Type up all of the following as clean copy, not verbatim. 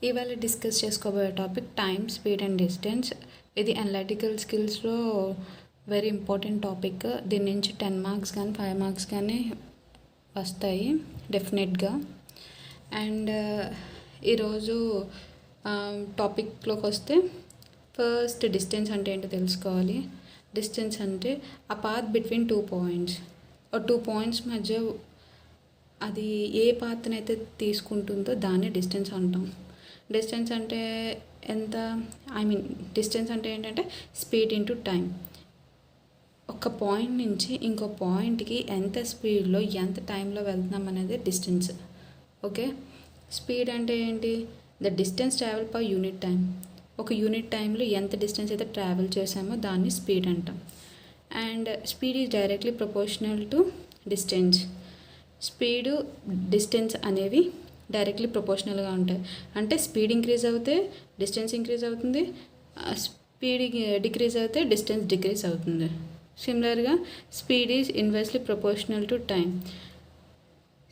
ఇవాళ డిస్కస్ చేసుకోబోయే topic time, speed and distance. ఇది అనలిటికల్ స్కిల్స్లో వెరీ ఇంపార్టెంట్ టాపిక్. దీని నుంచి 10 మార్క్స్ కానీ 5 మార్క్స్ కానీ వస్తాయి డెఫినెట్గా. అండ్ ఈరోజు టాపిక్లోకి వస్తే ఫస్ట్ డిస్టెన్స్ అంటే ఏంటో తెలుసుకోవాలి. డిస్టెన్స్ అంటే ఆ పాత్ బిట్వీన్ 2 పాయింట్స్. 2 పాయింట్స్ మధ్య అది ఏ పాత్నైతే తీసుకుంటుందో దాన్ని డిస్టెన్స్ అంటాం. డిస్టెన్స్ అంటే ఎంత, డిస్టెన్స్ అంటే ఏంటంటే స్పీడ్ ఇంటూ టైం. ఒక పాయింట్ నుంచి ఇంకో పాయింట్కి ఎంత స్పీడ్లో ఎంత టైంలో వెళ్తున్నాం అనేది డిస్టెన్స్. ఓకే, స్పీడ్ అంటే ఏంటి? The distance travel per unit time. ఒక యూనిట్ టైంలో ఎంత డిస్టెన్స్ అయితే ట్రావెల్ చేసామో దాన్ని స్పీడ్ అంటాం. And speed is directly proportional to distance. Speed distance అనేవి డైరెక్ట్లీ ప్రపోర్షనల్గా ఉంటాయి. అంటే స్పీడ్ ఇంక్రీజ్ అవుతే డిస్టెన్స్ ఇంక్రీజ్ అవుతుంది, స్పీడ్ డిక్రీజ్ అయితే డిస్టెన్స్ డిక్రీజ్ అవుతుంది. సిమిలర్గా speed is inversely proportional to time.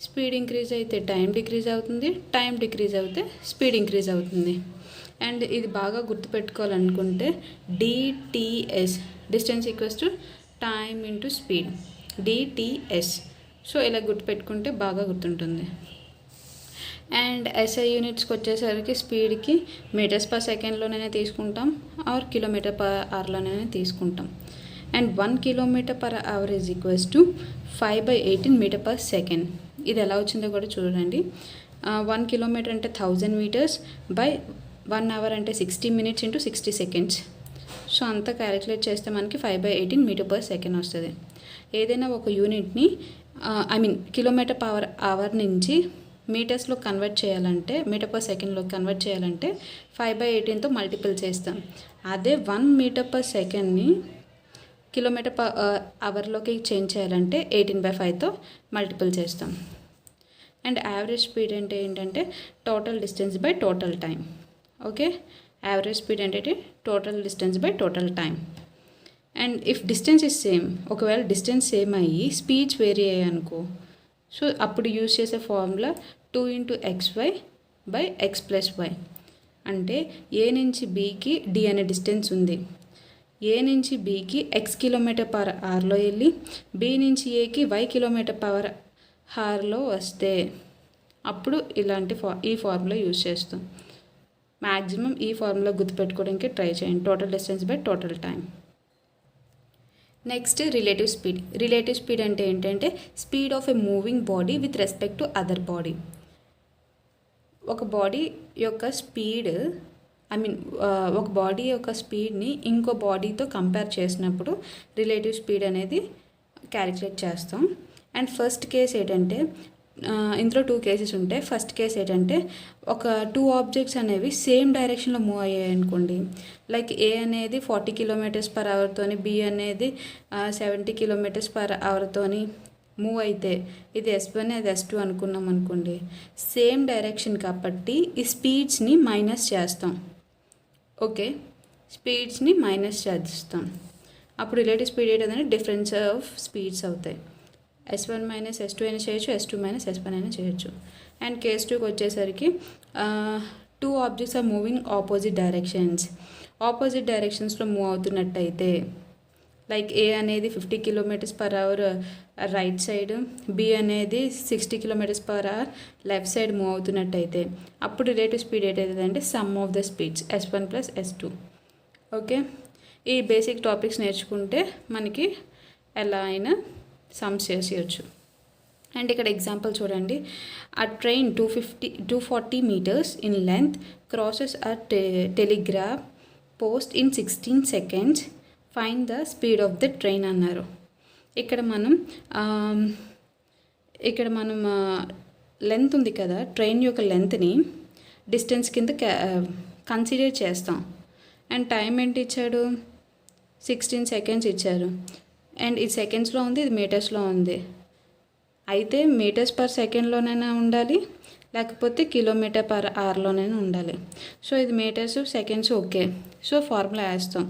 Speed increase అయితే టైం డిక్రీజ్ అవుతుంది, టైం డిక్రీజ్ అవుతే స్పీడ్ ఇంక్రీజ్ అవుతుంది. అండ్ ఇది బాగా గుర్తుపెట్టుకోవాలనుకుంటే DTS, distance equals to time into speed, DTS. So ఇలా గుర్తుపెట్టుకుంటే బాగా గుర్తుంటుంది. అండ్ ఎస్ఐ యూనిట్స్కి వచ్చేసరికి స్పీడ్కి మీటర్స్ పర్ సెకండ్లోనైనా తీసుకుంటాం ఆర్ కిలోమీటర్ పర్ అవర్లోనైనా తీసుకుంటాం. And 1 kilometre per hour is equals to 5/18 metre per second. ఇది ఎలా వచ్చిందో కూడా చూడండి. 1 కిలోమీటర్ అంటే 1000 మీటర్స్ బై 1 అవర్ అంటే 60 మినిట్స్ ఇంటూ 60 సెకండ్స్. సో అంతా క్యాలిక్యులేట్ చేస్తే మనకి 5/18 మీటర్ పర్ సెకండ్ వస్తుంది. ఏదైనా ఒక యూనిట్ని కిలోమీటర్ పర్ అవర్ నుంచి మీటర్స్లో కన్వర్ట్ చేయాలంటే, మీటర్ పర్ సెకండ్లో కన్వర్ట్ చేయాలంటే 5/18తో మల్టిపుల్ చేస్తాం. అదే 1 మీటర్ పర్ సెకండ్ని కిలోమీటర్ పర్ అవర్లోకి చేంజ్ చేయాలంటే 18/5తో మల్టిపుల్ చేస్తాం. అండ్ యావరేజ్ స్పీడ్ అంటే ఏంటంటే total distance by total time. Okay, average speed అంటే total distance by total time. And if distance is same, ఒకవేళ డిస్టెన్స్ సేమ్ అయ్యి స్పీడ్స్ వేరీ అయ్యాయి అనుకో, సో అప్పుడు యూజ్ చేసే formula 2 × xy by x + y. అంటే ఏ నుంచి బీకి డి అనే డిస్టెన్స్ ఉంది, ఏ నుంచి బీకి x కిలోమీటర్ పర్ అవర్లో వెళ్ళి బి నుంచి ఏకి y కిలోమీటర్ పర్ అవర్లో వస్తే అప్పుడు ఈ ఫార్ములా యూజ్ చేస్తాం. మ్యాక్సిమం ఈ ఫార్ములా గుర్తుపెట్టుకోవడానికి ట్రై చేయండి, total distance by total time. Next relative speed. Relative speed అంటే ఏంటంటే speed of a moving body with respect to other body. ఒక బాడీ యొక్క స్పీడ్ ఒక బాడీ యొక్క స్పీడ్ని ఇంకో బాడీతో కంపేర్ చేసినప్పుడు రిలేటివ్ స్పీడ్ అనేది క్యాలిక్యులేట్ చేస్తాం. అండ్ ఫస్ట్ కేస్ ఏంటంటే, ఇందులో 2 కేసెస్ ఉంటాయి. ఫస్ట్ కేస్ ఏంటంటే ఒక 2 ఆబ్జెక్ట్స్ అనేవి సేమ్ డైరెక్షన్లో మూవ్ అయ్యాయి అనుకోండి. లైక్ ఏ అనేది 40 కిలోమీటర్స్ పర్ అవర్తోని, బి అనేది 70 కిలోమీటర్స్ పర్ అవర్తోని మూవ్ అయితే ఇది S1 అది S2 అనుకున్నాం అనుకోండి. సేమ్ డైరెక్షన్ కాబట్టి ఈ స్పీడ్స్ని మైనస్ చేస్తాం. ఓకే, స్పీడ్స్ని మైనస్ చేస్తాం. అప్పుడు రిలేటివ్ స్పీడ్ ఏంటంటే డిఫరెన్స్ ఆఫ్ స్పీడ్స్ అవుతాయి. S1 - S2 అయినా చేయొచ్చు, S2 - S1 అయినా చేయొచ్చు. అండ్ కేస్ 2కి వచ్చేసరికి 2 objects are moving opposite directions. Opposite డైరెక్షన్స్లో మూవ్ అవుతున్నట్టయితే, లైక్ ఏ అనేది 50 kilometres per hour right side, B అనేది 60 kilometres per hour left side move అవుతున్నట్టయితే అప్పుడు రిలేటివ్ స్పీడ్ ఏంటంటే sum of the speeds S1 + S2. Okay, ఈ బేసిక్ టాపిక్స్ నేర్చుకుంటే మనకి ఎలా అయినా సమ్స్ చేసేయచ్చు. అండ్ ఇక్కడ ఎగ్జాంపుల్ చూడండి. ఆ train 240 metres in length crosses a telegraph post in 16 seconds. Find the speed of the train అన్నారు. ఇక్కడ మనం లెంత్ ఉంది కదా, ట్రైన్ యొక్క లెంత్ని డిస్టెన్స్ కింద కన్సిడర్ చేస్తాం. అండ్ టైం ఏంటి ఇచ్చాడు, 16 సెకండ్స్ ఇచ్చారు. అండ్ ఇది సెకండ్స్లో ఉంది, ఇది మీటర్స్లో ఉంది. అయితే మీటర్స్ పర్ సెకండ్లోనైనా ఉండాలి, లేకపోతే కిలోమీటర్ పర్ అవర్లోనైనా ఉండాలి. సో ఇది metres seconds. Okay, so formula వేస్తాం.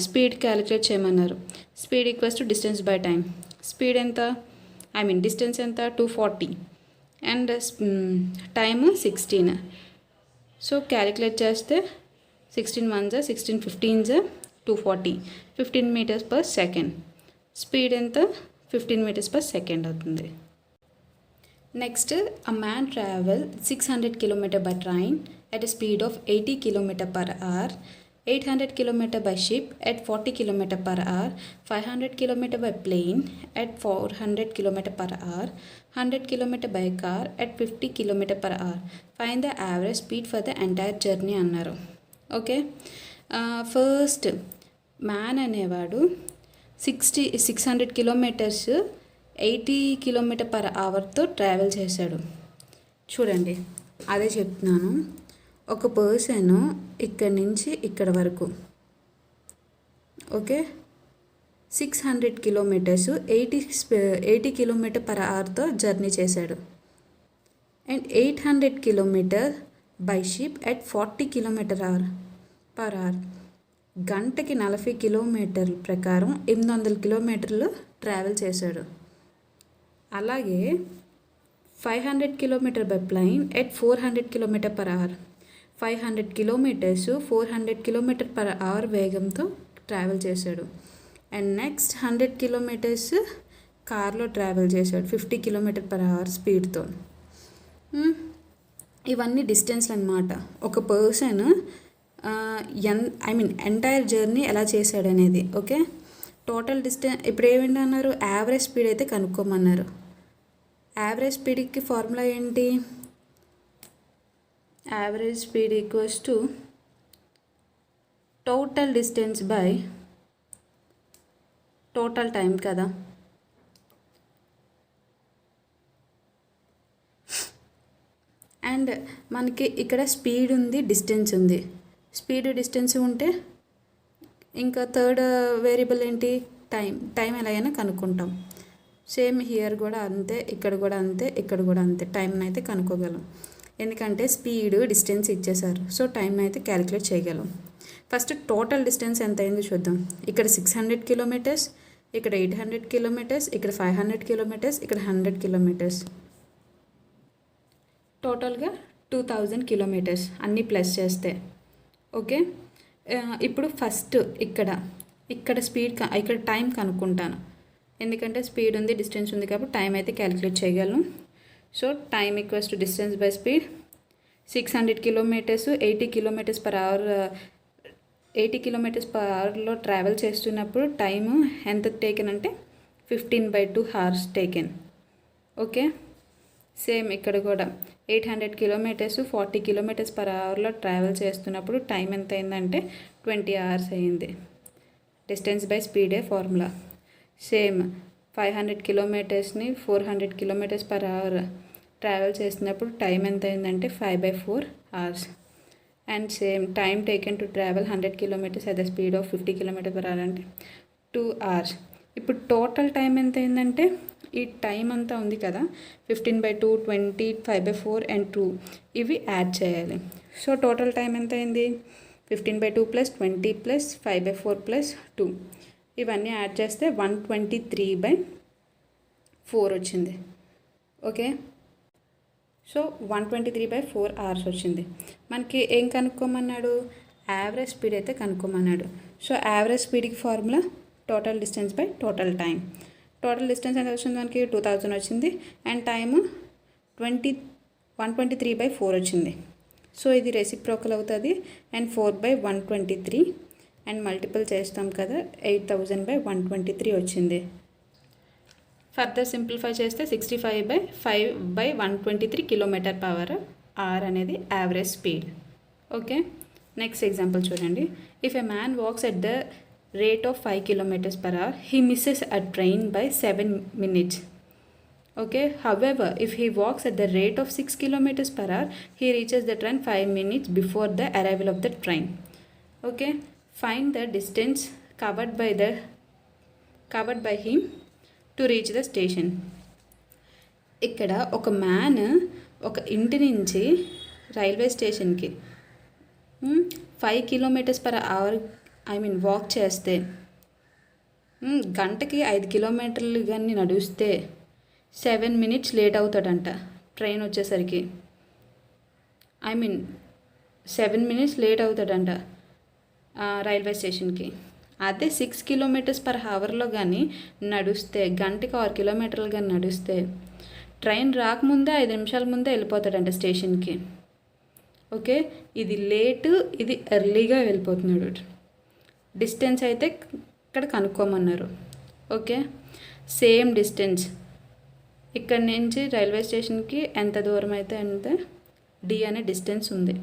స్పీడ్ క్యాలిక్యులేట్ చేయమన్నారు. Speed equals to distance by time. Speed ఎంత, డిస్టెన్స్ ఎంత 240 అండ్ టైమ్ 16. సో క్యాలిక్యులేట్ చేస్తే 16 1 16 15 240 15 meters per second. స్పీడ్ ఎంత 15 meters per second అవుతుంది. Next a man travel 600 km by train at a speed of 80 km per hour, 800 km by ship at 40 km per hour, 500 km by plane at 400 km per hour, 100 km by car at 50 km per hour. Find the average speed for the entire journey అన్నారు. Okay, first man అనేవాడు 600 kilometres 80 km per hourతో travel చేశాడు. చూడండి, అదే చెప్తున్నాను. ఒక person ఇక్కడి నుంచి ఇక్కడ వరకు ఓకే 600 kilometers 80 km per hourతో జర్నీ చేశాడు. And 800 km by ship at 40 km per hour. గంటకి 40 కిలోమీటర్ల ప్రకారం 800 కిలోమీటర్లు ట్రావెల్ చేశాడు. అలాగే 500 km by plane at 400 km per hour. 500 kilometers 400 km per hour వేగంతో ట్రావెల్ చేశాడు. అండ్ నెక్స్ట్ 100 kilometers కార్లో ట్రావెల్ చేశాడు 50 km per hour స్పీడ్తో. ఇవన్నీ డిస్టెన్స్లు అనమాట. ఒక పర్సన్ ఎంటైర్ జర్నీ ఎలా చేశాడు అనేది. ఓకే, టోటల్ డిస్టెన్స్ ఇప్పుడు ఏమిటి అన్నారు, యావరేజ్ స్పీడ్ అయితే కనుక్కోమన్నారు. యావరేజ్ స్పీడ్కి ఫార్ములా ఏంటి, average speed equals to total distance by total time కదా. అండ్ మనకి ఇక్కడ స్పీడ్ ఉంది, డిస్టెన్స్ ఉంది. స్పీడ్ డిస్టెన్స్ ఉంటే ఇంకా థర్డ్ వేరియబుల్ ఏంటి, టైం ఎలాగైనా కనుక్కుంటాం. సేమ్ హియర్ కూడా అంతే, ఇక్కడ కూడా అంతే, ఇక్కడ కూడా అంతే. టైంని అయితే కనుక్కోగలం, ఎందుకంటే స్పీడ్ డిస్టెన్స్ ఇచ్చేసారు. సో టైంని అయితే క్యాలిక్యులేట్ చేయగలం. ఫస్ట్ టోటల్ డిస్టెన్స్ ఎంత అయిందో చూద్దాం. ఇక్కడ 600 kilometers, ఇక్కడ 800 kilometers, ఇక్కడ 500 kilometers, ఇక్కడ 100 kilometers. టోటల్గా 2000 kilometers అన్నీ ప్లస్ చేస్తే. ఓకే, ఇప్పుడు ఫస్ట్ ఇక్కడ స్పీడ్ ఇక్కడ టైం కనుక్కుంటాను, ఎందుకంటే స్పీడ్ ఉంది, డిస్టెన్స్ ఉంది కాబట్టి టైం అయితే క్యాలిక్యులేట్ చేయగలను. So time equals to distance by speed. 600 kilometers 80 km per hour 80 km per hourలో ట్రావెల్ చేస్తున్నప్పుడు టైము ఎంత టేకెన్ అంటే 15/2 hours టేకెన్. ఓకే, సేమ్ ఇక్కడ కూడా 800 kilometers 40 km per hourలో ట్రావెల్ చేస్తున్నప్పుడు టైం ఎంత అయిందంటే 20 hours అయింది. డిస్టెన్స్ బై స్పీడే ఫార్ములా. సేమ్ 500 kilometersని 400 km per hour ట్రావెల్ చేసినప్పుడు టైం ఎంత అయిందంటే 5/4 hours. And same time taken to travel 100 kilometers at the speed of 50 km per hour అంటే 2 hours. ఇప్పుడు టోటల్ టైం ఎంత అయిందంటే ఈ టైం అంతా ఉంది కదా, 15/2 20 5/4 అండ్ 2 ఇవి యాడ్ చేయాలి. సో టోటల్ టైం ఎంత అయింది, 15/2 + 20 + 5/4 + 2 ఇవన్నీ యాడ్ చేస్తే 123/4 వచ్చింది. ఓకే, సో 123/4 hours వచ్చింది. మనకి ఏం కనుక్కోమన్నాడు, యావరేజ్ స్పీడ్ అయితే కనుక్కోమన్నాడు. సో యావరేజ్ స్పీడ్కి formula total distance by total time. Total distance ఎంత వచ్చింది మనకి 2000 వచ్చింది. అండ్ టైము 123/4 వచ్చింది. సో ఇది రెసిప్రోకల్ అవుతుంది. అండ్ 4/123 అండ్ మల్టిపుల్ చేస్తాం కదా, 8000/123 వచ్చింది. ఫర్దర్ సింప్లిఫై చేస్తే 65/5/123 km per hour అనేది average speed. Okay, next example చూడండి. If a man walks at the rate of 5 km per hour, he misses a train by 7 minutes. Okay, however, if he walks at the rate of 6 km per hour, he reaches the train 5 minutes before the arrival of the train. Okay, find the distance covered by him to reach the station. ఇక్కడ ఒక man ఒక ఇంటి నుంచి railway స్టేషన్కి 5 km per hour walk చేస్తే, గంటకి 5 kilometers కానీ నడుస్తే 7 minutes late అవుతాడంట train వచ్చేసరికి. 7 minutes లేట్ అవుతాడంట రైల్వే స్టేషన్కి. అదే 6 km/hలో కానీ నడుస్తే, గంటకి 6 kilometers కానీ నడుస్తే ట్రైన్ రాకముందే 5 నిమిషాల ముందే వెళ్ళిపోతాడంట స్టేషన్కి. ఓకే, ఇది లేటు, ఇది ఎర్లీగా వెళ్ళిపోతున్నాడు. డిస్టెన్స్ అయితే ఇక్కడ కనుక్కోమన్నారు. ఓకే, సేమ్ డిస్టెన్స్ ఇక్కడ నుంచి రైల్వే స్టేషన్కి ఎంత దూరం అయితే అంతే డి అనే డిస్టెన్స్ ఉంది.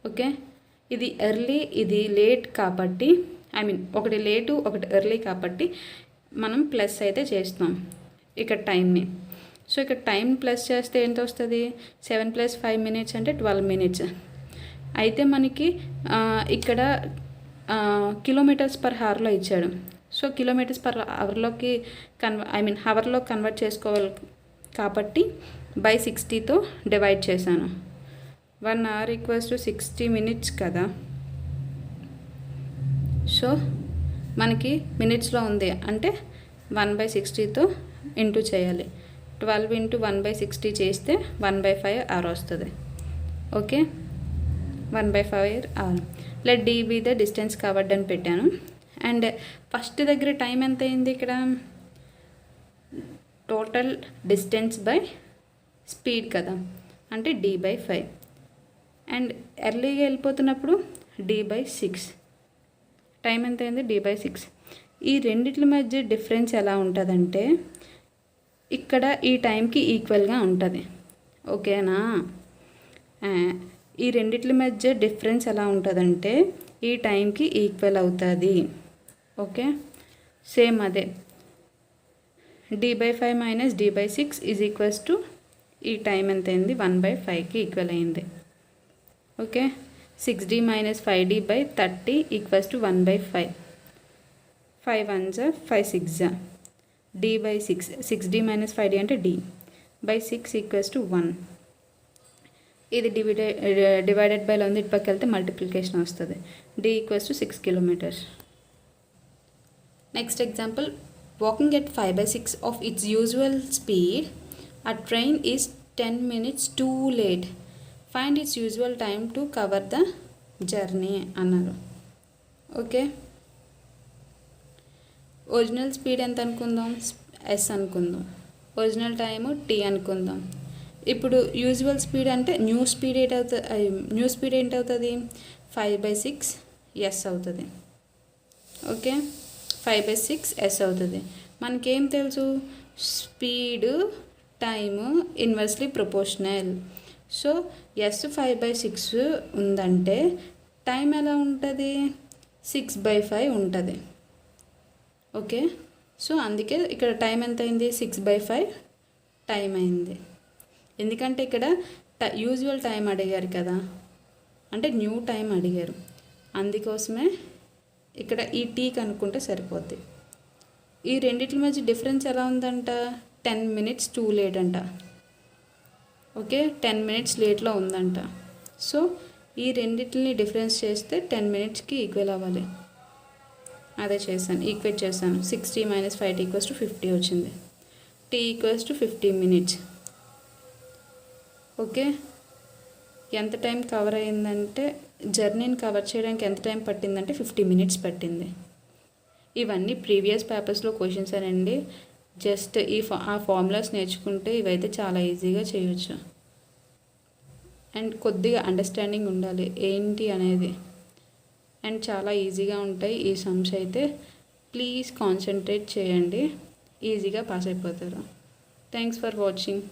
ఓకే, ఇది ఎర్లీ, ఇది లేట్ కాబట్టి, ఒకటి లేటు ఒకటి ఎర్లీ కాబట్టి మనం ప్లస్ అయితే చేస్తాం ఇక్కడ టైంని. సో ఇక్కడ టైం ప్లస్ చేస్తే ఎంత వస్తుంది? 7 + 5 minutes అంటే 12 minutes. అయితే మనకి ఇక్కడ km/hలో ఇచ్చాడు. సో km/hలోకి హవర్లో కన్వర్ట్ చేసుకోవాలి కాబట్టి by 60తో డివైడ్ చేశాను. 1 hour = 60 minutes కదా. సో మనకి మినిట్స్లో ఉంది అంటే 1/60తో ఇంటూ చేయాలి. 12 × 1/60 చేస్తే 1/5 hour వస్తుంది. Okay, 1/5 hour. Let D be the distance covered అని పెట్టాను. అండ్ ఫస్ట్ దగ్గర టైం ఎంత అయింది? ఇక్కడ టోటల్ డిస్టెన్స్ బై స్పీడ్ కదా, అంటే d/5. అండ్ ఎర్లీగా వెళ్ళిపోతున్నప్పుడు d/6. టైం ఎంత అయింది? d/6. ఈ రెండిట్ల మధ్య డిఫరెన్స్ ఎలా ఉంటుందంటే ఇక్కడ ఈ టైంకి ఈక్వల్గా ఉంటుంది. ఓకేనా? ఈ రెండిట్ల మధ్య డిఫరెన్స్ ఎలా ఉంటుందంటే ఈ టైంకి ఈక్వల్ అవుతుంది. ఓకే, సేమ్ అదే d/5 - d/6 ఈ టైం ఎంత అయింది? 1/5కి ఈక్వల్ అయింది. Okay, 6d - 5d/30 = 1/5. 5 1s 5 6s d/6. 6d - 5d అంటే d/6 = 1. ఇది డివైడెడ్ బైలో ఉంది, ఇటు పక్క వెళ్తే మల్టిప్లికేషన్ వస్తుంది. d = 6 kilometers. Next example, walking at 5/6 of its usual speed, a train is 10 minutes too late. Find its usual time to cover the journey అన్నారు. Okay, original speed ఎంత అనుకుందాం? ఎస్ అనుకుందాం. ఒరిజినల్ టైము టీ అనుకుందాం. ఇప్పుడు usual speed అంటే new speed ఏంటవుతుంది? 5/6 S అవుతుంది. Okay, 5/6 S అవుతుంది. మనకేం తెలుసు? Speed time inversely proportional. So S 5/6 ఉందంటే టైం ఎలా ఉంటుంది? 6/5 ఉంటుంది. ఓకే, సో అందుకే ఇక్కడ టైం ఎంత అయింది? 6/5 టైం అయింది. ఎందుకంటే ఇక్కడ యూజువల్ టైం అడిగారు కదా, అంటే న్యూ టైం అడిగారు. అందుకోసమే ఇక్కడ ఈ టీ కనుక్కుంటే సరిపోద్ది. ఈ రెండిట్ల మధ్య డిఫరెన్స్ ఎలా ఉందంట? 10 minutes too late అంట. ఓకే, 10 minutes లేట్లో ఉందంట. సో ఈ రెండిటిని డిఫరెన్స్ చేస్తే 10 minutesకి ఈక్వల్ అవ్వాలి. అదే చేశాను, ఈక్వేట్ చేశాను. 60 - 5t = 50 వచ్చింది. t = 50 minutes. ఓకే, ఎంత టైం కవర్ అయిందంటే, జర్నీని కవర్ చేయడానికి ఎంత టైం పట్టిందంటే 50 minutes పట్టింది. ఇవన్నీ ప్రీవియస్ పేపర్స్లో క్వశ్చన్స్ అనండి. జస్ట్ ఆ ఫార్ములాస్ నేర్చుకుంటే ఇవైతే చాలా ఈజీగా చేయొచ్చు. అండ్ కొద్దిగా అండర్స్టాండింగ్ ఉండాలి ఏంటి అనేది. అండ్ చాలా ఈజీగా ఉంటాయి ఈ సమ్స్ అయితే. ప్లీజ్ కాన్సన్ట్రేట్ చేయండి, ఈజీగా పాస్ అయిపోతారు. Thanks for watching.